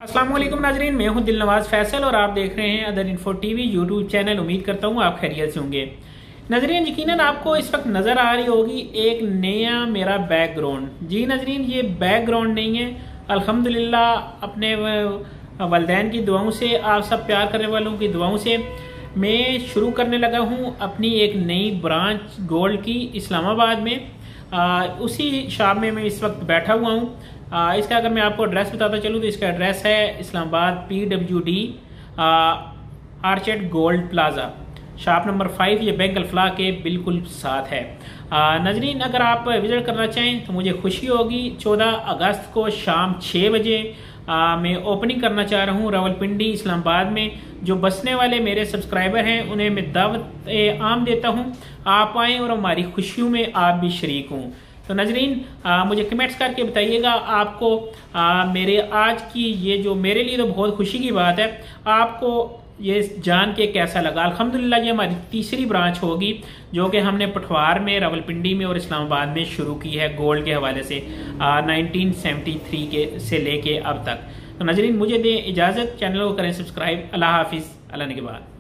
अस्सलाम वालेकुम नाजरीन, मैं हूं दिलनवाज फैसल और आप देख रहे हैं other info TV YouTube channel. उम्मीद करता हूं आप खैरियत से होंगे। नाजरीन, यकीनन आपको इस वक्त नज़र आ रही होगी एक नया मेरा बैकग्राउंड। जी नाजरीन, ये बैकग्राउंड नहीं है, अल्हम्दुलिल्लाह अपने वालिदैन की दुआओं से, आप सब प्यार करने वालों की दुआओं से मैं शुरू करने लगा हूँ अपनी एक नई ब्रांच गोल्ड की इस्लामाबाद में। उसी शॉप में मैं इस वक्त बैठा हुआ हूँ। इसका अगर मैं आपको एड्रेस बताता चलूँ तो इसका एड्रेस है Islamabad PWD orchard gold plaza, shop number 5। ये बैंक अल्फला के बिल्कुल साथ है। नाजरीन, अगर आप विजिट करना चाहें तो मुझे खुशी होगी। 14 अगस्त को शाम 6 बजे मैं ओपनिंग करना चाह रहा हूँ रावलपिंडी इस्लामाबाद में। जो बसने वाले मेरे सब्सक्राइबर हैं उन्हें मैं दावत आम देता हूँ, आप आएँ और हमारी खुशियों में आप भी शरीक हों। तो नाजरीन, मुझे कमेंट्स करके बताइएगा आपको मेरे आज की ये जो मेरे लिए तो बहुत खुशी की बात है, आपको ये जान के कैसा लगा। अल्हम्दुलिल्लाह ये हमारी तीसरी ब्रांच होगी जो कि हमने पठवार में, रावलपिंडी में और इस्लामाबाद में शुरू की है गोल्ड के हवाले से 1973 के से लेके अब तक। तो नाजरीन, मुझे दें इजाज़त, चैनल को करें सब्सक्राइब। अल्लाह हाफिज़, अल्लाह ने के बाद।